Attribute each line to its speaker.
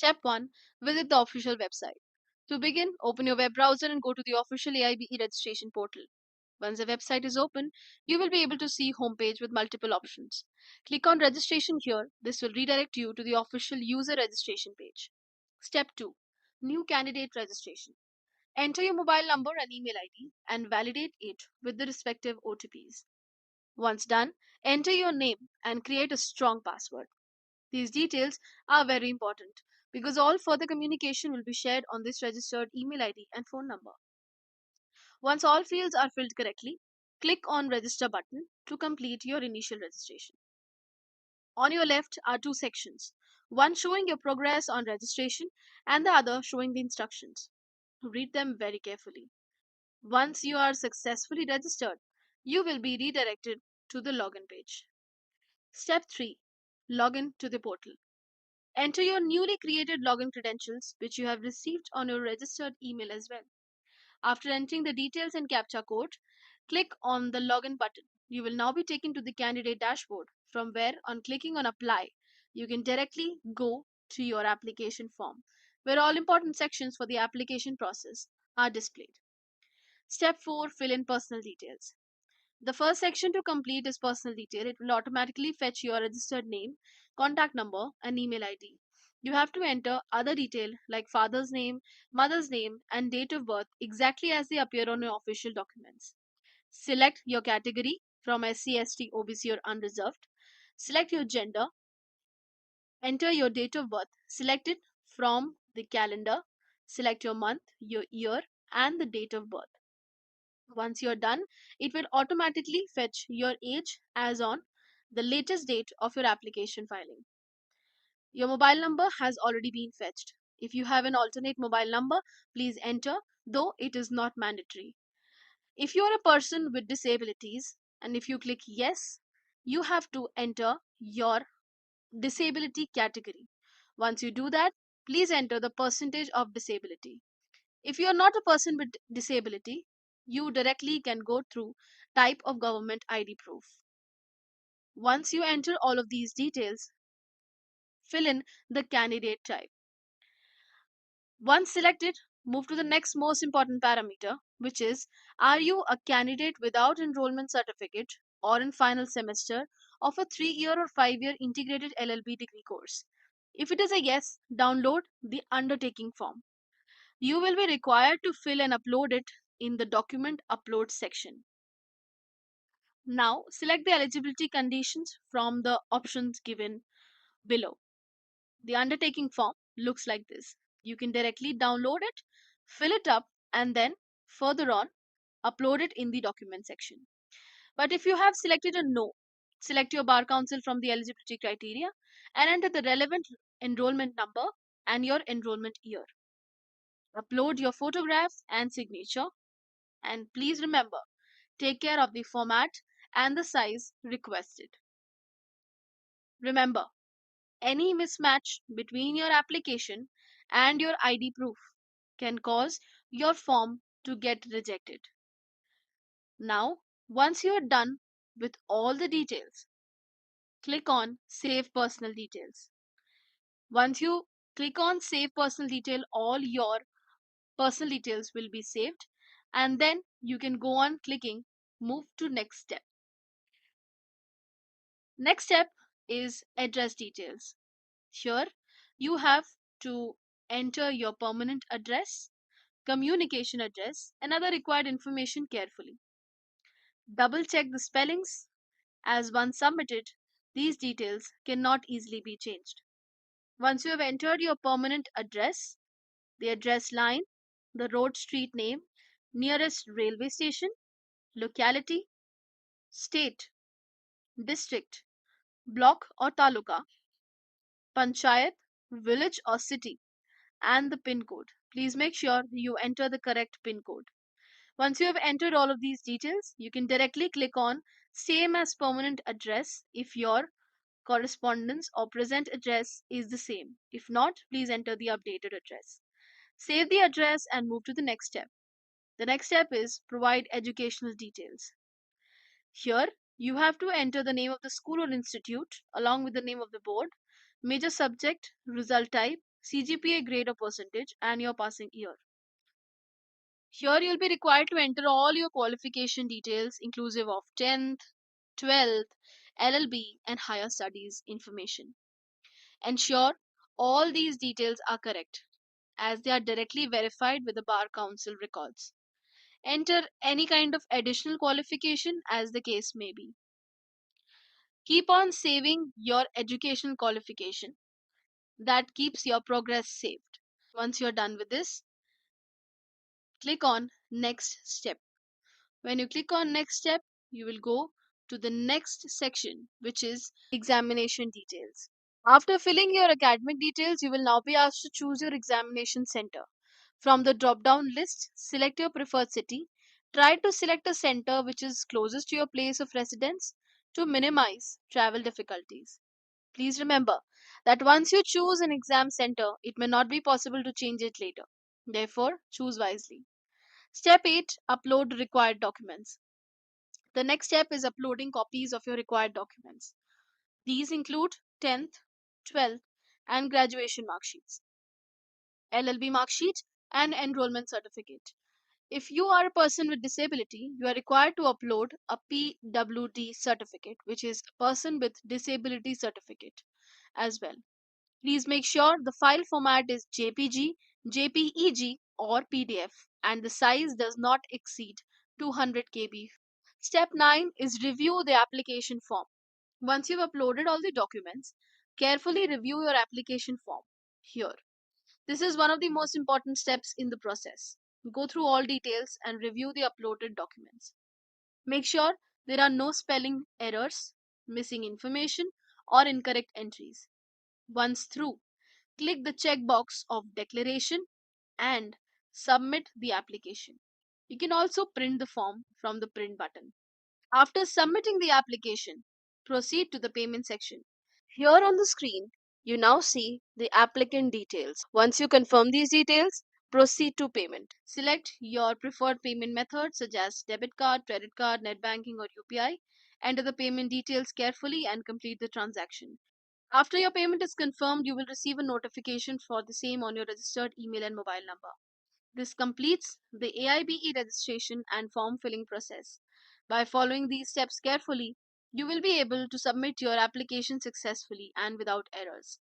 Speaker 1: Step 1. Visit the official website. To begin, open your web browser and go to the official AIBE registration portal. Once the website is open, you will be able to see homepage with multiple options. Click on registration here. This will redirect you to the official user registration page. Step 2. New candidate registration. Enter your mobile number and email ID and validate it with the respective OTPs. Once done, enter your name and create a strong password. These details are very important because all further communication will be shared on this registered email ID and phone number. Once all fields are filled correctly, click on Register button to complete your initial registration. On your left are two sections, one showing your progress on registration and the other showing the instructions. Read them very carefully. Once you are successfully registered, you will be redirected to the login page. Step 3. Login to the portal. Enter your newly created login credentials, which you have received on your registered email as well. After entering the details and CAPTCHA code, click on the login button. You will now be taken to the candidate dashboard, from where, on clicking on apply, you can directly go to your application form, where all important sections for the application process are displayed. Step 4. Fill in personal details. The first section to complete is personal detail. It will automatically fetch your registered name, contact number, and email ID. You have to enter other detail like father's name, mother's name, and date of birth exactly as they appear on your official documents. Select your category from SC, ST, OBC, or unreserved. Select your gender. Enter your date of birth. Select it from the calendar. Select your month, your year, and the date of birth. Once you're done, it will automatically fetch your age as on the latest date of your application filing. Your mobile number has already been fetched. If you have an alternate mobile number, please enter, though it is not mandatory. If you are a person with disabilities and if you click yes, you have to enter your disability category. Once you do that, please enter the percentage of disability. If you are not a person with disability, you directly can go through type of government ID proof. Once you enter all of these details, fill in the candidate type. Once selected, move to the next most important parameter, which is, are you a candidate without enrollment certificate or in final semester of a 3-year or 5-year integrated LLB degree course? If it is a yes, download the undertaking form. You will be required to fill and upload it in the document upload section. Now select the eligibility conditions from the options given below. The undertaking form looks like this. You can directly download it, fill it up, and then further on upload it in the document section. But if you have selected a no, select your bar council from the eligibility criteria and enter the relevant enrollment number and your enrollment year. Upload your photographs and signature, and please remember, take care of the format and the size requested. Remember, any mismatch between your application and your ID proof can cause your form to get rejected. Now, once you are done with all the details, click on Save Personal Details. Once you click on Save Personal Detail, all your personal details will be saved, and then you can go on clicking Move to Next Step. Next step is address details. Here you have to enter your permanent address, communication address, and other required information carefully. Double check the spellings, as once submitted, these details cannot easily be changed. Once you have entered your permanent address, the address line, the road street name, nearest railway station, locality, state, district, block or taluka, panchayat, village or city, and the PIN code. Please make sure you enter the correct PIN code. Once you have entered all of these details, you can directly click on Same as Permanent Address if your correspondence or present address is the same. If not, please enter the updated address. Save the address and move to the next step. The next step is Provide Educational Details. Here, you have to enter the name of the school or institute along with the name of the board, major subject, result type, CGPA grade or percentage, and your passing year. Here you'll be required to enter all your qualification details inclusive of 10th, 12th, LLB and higher studies information. Ensure all these details are correct as they are directly verified with the Bar Council records. Enter any kind of additional qualification as the case may be. Keep on saving your educational qualification. That keeps your progress saved. Once you're done with this, click on next step. When you click on next step, you will go to the next section, which is examination details. After filling your academic details, you will now be asked to choose your examination center. From the drop down list, select your preferred city. Try to select a center which is closest to your place of residence to minimize travel difficulties. Please remember that once you choose an exam center, it may not be possible to change it later. Therefore, choose wisely. Step 8, upload required documents. The next step is uploading copies of your required documents. These include 10th, 12th, and graduation mark sheets, LLB mark sheet, and enrollment certificate. If you are a person with disability, you are required to upload a PWD certificate, which is person with disability certificate as well. Please make sure the file format is JPG, JPEG, or PDF, and the size does not exceed 200 KB. Step 9 is review the application form. Once you've uploaded all the documents, carefully review your application form here. This is one of the most important steps in the process. Go through all details and review the uploaded documents. Make sure there are no spelling errors, missing information, or incorrect entries. Once through, click the checkbox of declaration and submit the application. You can also print the form from the print button. After submitting the application, proceed to the payment section. Here on the screen, you now see the applicant details. Once you confirm these details, proceed to payment. Select your preferred payment method such as debit card, credit card, net banking or UPI. Enter the payment details carefully and complete the transaction. After your payment is confirmed, you will receive a notification for the same on your registered email and mobile number. This completes the AIBE registration and form filling process. By following these steps carefully, you will be able to submit your application successfully and without errors.